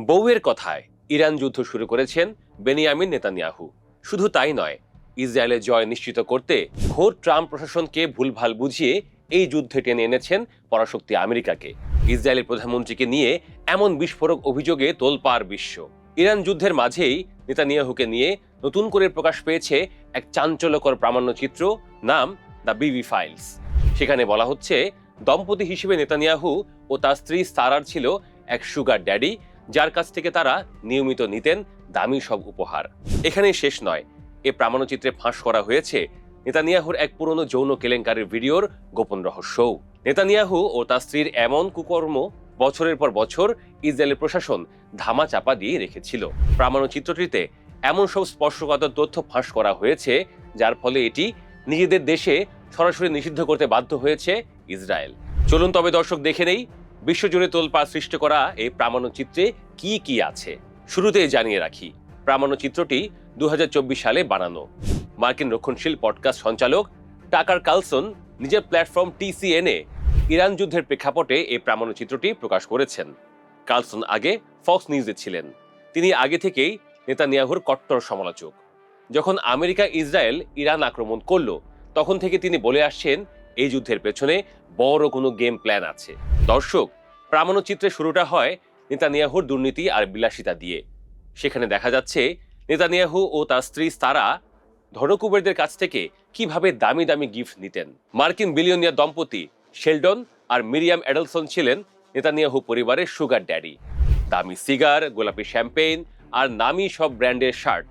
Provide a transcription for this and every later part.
বউয়ের কথায় ইরান যুদ্ধ শুরু করেছেন বেনিয়ামিন নেতানিয়াহু। শুধু তাই নয়, ইসরায়েলের জয় নিশ্চিত করতে ঘোর ট্রাম্প প্রশাসনকে ভুলভাল বুঝিয়ে এই যুদ্ধে টেনে এনেছেন পরাশক্তি আমেরিকাকে। ইসরায়েলের প্রধানমন্ত্রীকে নিয়ে এমন বিস্ফোরক অভিযোগে তোলপাড় বিশ্ব। ইরান যুদ্ধের মাঝেই নেতানিয়াহুকে নিয়ে নতুন করে প্রকাশ পেয়েছে এক চাঞ্চল্যকর প্রামাণ্যচিত্র, নাম দ্য বিবি ফাইলস। সেখানে বলা হচ্ছে, দম্পতি হিসেবে নেতানিয়াহু ও তার স্ত্রী সারার ছিল এক সুগার ড্যাডি, যার কাছ থেকে তারা নিয়মিত নিতেন দামি সব উপহার। এখানেই শেষ নয়, এ প্রামাণ্যচিত্রে ফাঁস করা হয়েছে নেতানিয়াহুর এক পুরনো যৌন কেলেঙ্কারির ভিডিওর গোপন রহস্যও। নেতানিয়াহু ও তার স্ত্রীর এমন কুকর্ম বছরের পর বছর ইসরায়েলের প্রশাসন ধামাচাপা দিয়ে রেখেছিল। প্রামাণ্যচিত্রটিতে এমন সব স্পর্শকাতর তথ্য ফাঁস করা হয়েছে, যার ফলে এটি নিজেদের দেশে সরাসরি নিষিদ্ধ করতে বাধ্য হয়েছে ইসরায়েল। চলুন তবে দর্শক দেখে নেই বিশ্বজুড়ে তোলপাড় সৃষ্টি করা এই প্রামাণ্যচিত্রে কি কি আছে। শুরুতেই জানিয়ে রাখি, প্রামাণ্যচিত্রটি 2024 সালে বানানো। মার্কিন রক্ষণশীল পডকাস্ট সঞ্চালক টাকার কার্লসন নিজের প্ল্যাটফর্ম TCN-এ ইরান যুদ্ধের প্রেক্ষাপটে এই প্রামাণ্যচিত্রটি প্রকাশ করেছেন। কার্লসন আগে ফক্স নিউজে ছিলেন। তিনি আগে থেকেই নেতানিয়াহুর কট্টর সমালোচক। যখন আমেরিকা ইসরায়েল ইরান আক্রমণ করল, তখন থেকে তিনি বলে আসছেন এই যুদ্ধের পেছনে বড় কোনো গেম প্ল্যান আছে। দর্শক, প্রামাণ্যচিত্রের শুরুটা হয় নেতানিয়াহুর দুর্নীতি আর বিলাসিতা দিয়ে। সেখানে দেখা যাচ্ছে নেতানিয়াহু ও তার স্ত্রী সারা ধনকুবেরদের কাছ থেকে কিভাবে দামি দামি গিফট নিতেন। মার্কিন বিলিয়নিয়ার দম্পতি শেলডন আর মিরিয়াম এডেলসন ছিলেন নেতানিয়াহু পরিবারের সুগার ড্যাডি। দামি সিগার, গোলাপি শ্যাম্পেইন আর নামি সব ব্র্যান্ডের শার্ট,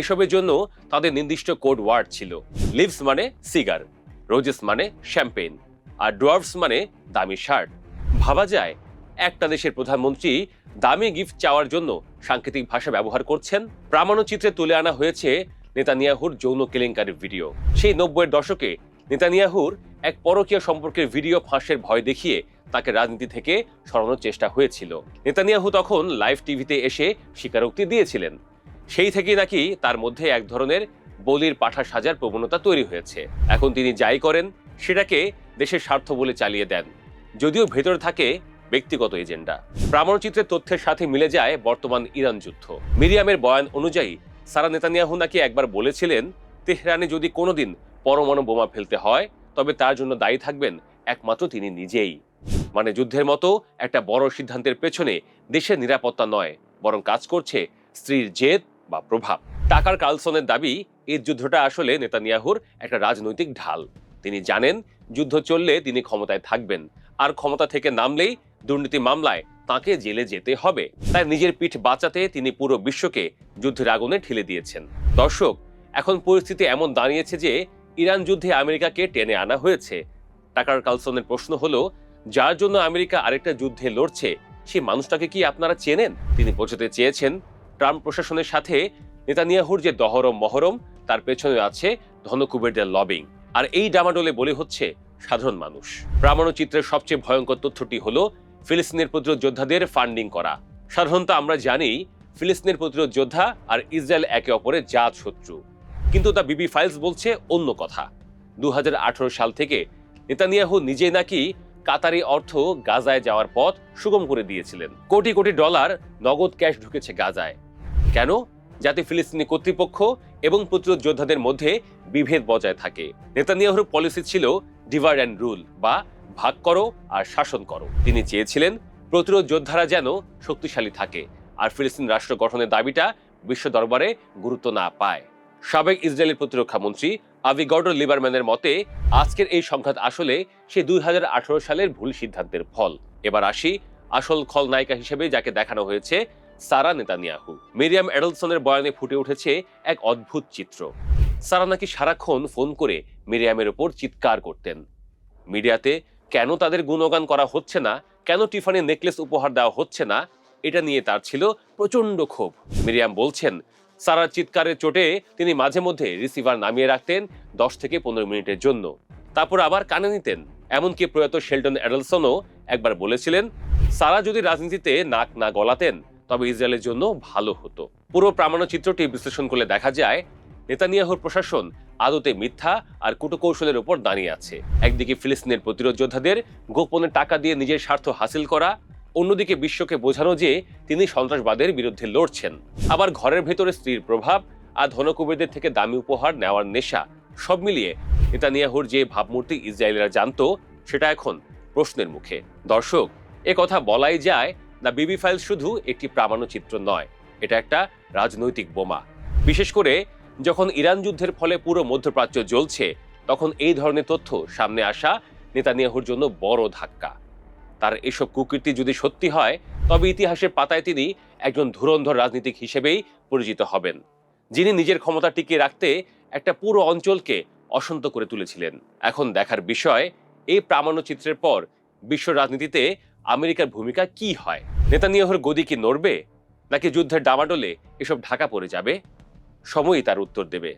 এসবের জন্য তাদের নির্দিষ্ট কোড ওয়ার্ড ছিল। লিভস মানে সিগার, রোজেস মানে শ্যাম্পেইন, আর ডোয়ার্ভস মানে দামি শার্ট। ভাবা যায় একটা দেশের প্রধানমন্ত্রী দামি গিফট চাওয়ার জন্য সাংকেতিক ভাষা ব্যবহার করছেন। প্রামাণ্যচিত্রে তুলে আনা হয়েছে নেতানিয়াহুর যৌন কেলেঙ্কারির ভিডিও। সেই 90-এর দশকে নেতানিয়াহুর এক পরকীয়া সম্পর্কের ভিডিও ফাঁসের ভয় দেখিয়ে তাকে রাজনীতি থেকে সরানোর চেষ্টা হয়েছিল। নেতানিয়াহু তখন লাইভ টিভিতে এসে স্বীকারোক্তি দিয়েছিলেন। সেই থেকেই নাকি তার মধ্যে এক ধরনের বলির পাঠা সাজার প্রবণতা তৈরি হয়েছে। এখন তিনি যাই করেন সেটাকে দেশের স্বার্থ বলে চালিয়ে দেন, যদিও ভেতরে থাকে ব্যক্তিগত এজেন্ডা। প্রামাণ্যচিত্রের তথ্যের সাথে মিলে যায় বর্তমান ইরান যুদ্ধ। মিরিয়ামের বয়ান অনুযায়ী সারা নেতানিয়াহু নাকি একবার বলেছিলেন, তেহরানে যদি কোনোদিন পরমাণু বোমা ফেলতে হয় তবে তার জন্য দায়ী থাকবেন একমাত্র তিনি নিজেই। মানে যুদ্ধের মতো একটা বড় সিদ্ধান্তের পেছনে দেশের নিরাপত্তা নয়, বরং কাজ করছে স্ত্রীর জেদ বা প্রভাব। টাকার কার্লসনের দাবি, এই যুদ্ধটা আসলে নেতানিয়াহুর একটা রাজনৈতিক ঢাল। তিনি জানেন যুদ্ধ চললে তিনি ক্ষমতায় থাকবেন, আর ক্ষমতা থেকে নামলেই দুর্নীতি মামলায় তাকে জেলে যেতে হবে। তাই নিজের পিঠ বাঁচাতে তিনি পুরো বিশ্বকে যুদ্ধের আগুনে ঠেলে দিয়েছেন। দর্শক, এখন পরিস্থিতি এমন দাঁড়িয়েছে যে ইরান যুদ্ধে আমেরিকাকে টেনে আনা হয়েছে। টাকার কার্লসনের প্রশ্ন হলো, যার জন্য আমেরিকা আরেকটা যুদ্ধে লড়ছে, সেই মানুষটাকে কি আপনারা চেনেন? তিনি বোঝাতে চেয়েছেন ট্রাম্প প্রশাসনের সাথে নেতানিয়াহুর যে দহরম মহরম, তার পেছনে আছে ধনকুবেরদের লবিং। আর এই ডামাডোলে বলে হচ্ছে সাধারণ মানুষ। প্রামাণ্যচিত্রের সবচেয়ে ভয়ঙ্কর তথ্যটি হলো ফিলিস্তিনের প্রতিরোধ যোদ্ধাদের ফান্ডিং করা। সাধারণত আমরা জানি ফিলিস্তিনের প্রতিরোধ যোদ্ধা আর ইসরায়েল একে অপরের জাত শত্রু, কিন্তু দ্য বিবি ফাইলস বলছে অন্য কথা। 2018 সাল থেকে নেতানিয়াহু নিজেই নাকি কাতারি অর্থ গাজায় যাওয়ার পথ সুগম করে দিয়েছিলেন। কোটি কোটি ডলার নগদ ক্যাশ ঢুকেছে গাজায়। কেন? যাতে ফিলিস্তিনি কর্তৃপক্ষ এবং প্রতিরোধ যোদ্ধাদের মধ্যে বিভেদ বজায় থাকে। নেতানিয়াহুর পলিসি ছিল ডিভাইড অ্যান্ড রুল, বা ভাগ করো আর শাসন করো। তিনি চেয়েছিলেন প্রতিরোধ যোদ্ধারা যেন শক্তিশালী থাকে আর ফিলিস্তিন রাষ্ট্র গঠনের দাবিটা বিশ্ব দরবারে গুরুত্ব না পায়। সাবেক ইসরায়েলের প্রতিরক্ষা মন্ত্রী আভিগডর লিবারম্যানের মতে আজকের এই সংঘাত আসলে সে 2018 সালের ভুল সিদ্ধান্তের ফল। এবার আসি আসল খলনায়িকা হিসেবে যাকে দেখানো হয়েছে, সারা নেতানিয়াহু। মিরিয়াম এডেলসনের বয়ানে ফুটে উঠেছে এক অদ্ভুত চিত্র। সারা নাকি সারাক্ষণ ফোন করে মিরিয়ামের ওপর চিৎকার করতেন। মিডিয়াতে কেন তাদের গুণগান করা হচ্ছে না, কেন টিফানি নেকলেস উপহার দেওয়া হচ্ছে না, এটা নিয়ে তার ছিল প্রচন্ড ক্ষোভ। মিরিয়াম বলছেন, সারার চিৎকারের চোটে তিনি মাঝে মধ্যে রিসিভার নামিয়ে রাখতেন 10 থেকে 15 মিনিটের জন্য, তারপর আবার কানে নিতেন। এমনকি প্রয়াত শেলডন এডেলসনও একবার বলেছিলেন, সারা যদি রাজনীতিতে নাক না গলাতেন তবে ইসরায়েলের জন্য ভালো হতো। পুরো প্রামাণ্যচিত্রটি বিশ্লেষণ করলে দেখা যায় নেতানিয়াহুর প্রশাসন আদতে মিথ্যা আর কূটকৌশলের উপর দাঁড়িয়ে আছে। একদিকে ফিলিস্তিনের প্রতিরোধ যোদ্ধাদের গোপনে টাকা দিয়ে নিজের স্বার্থ হাসিল করা, অন্যদিকে বিশ্বকে বোঝানো যে তিনি সন্ত্রাসবাদের বিরুদ্ধে লড়ছেন। আবার ঘরের ভেতরে স্ত্রীর প্রভাব আর ধনকুবেরদের থেকে দামি উপহার নেওয়ার নেশা, সব মিলিয়ে নেতানিয়াহুর যে ভাবমূর্তি ইসরায়েলিরা জানতো সেটা এখন প্রশ্নের মুখে। দর্শক, এ কথা বলাই যায় না, বিবি ফাইল শুধু একটি প্রামাণ্যচিত্র নয়, এটা একটা রাজনৈতিক বোমা। বিশেষ করে যখন ইরান যুদ্ধের ফলে পুরো মধ্যপ্রাচ্য জ্বলছে, তখন এই ধরনের তথ্য সামনে আসা নেতানিয়াহুর জন্য বড় ধাক্কা। তার এসব কুকীর্তি যদি সত্যি হয়, তবে ইতিহাসের পাতায় তিনি একজন ধুরন্ধর রাজনীতিক হিসেবেই পরিচিত হবেন, যিনি নিজের ক্ষমতা টিকিয়ে রাখতে একটা পুরো অঞ্চলকে অশান্ত করে তুলেছিলেন। এখন দেখার বিষয়, এই প্রামাণ্যচিত্রের পর বিশ্ব রাজনীতিতে আমেরিকার ভূমিকা কি হয়। নেতানিয়াহুর গদি কি নড়বে, নাকি যুদ্ধের ডামাডোলে এসব ঢাকা পড়ে যাবে? সময়ই তার উত্তর দেবে।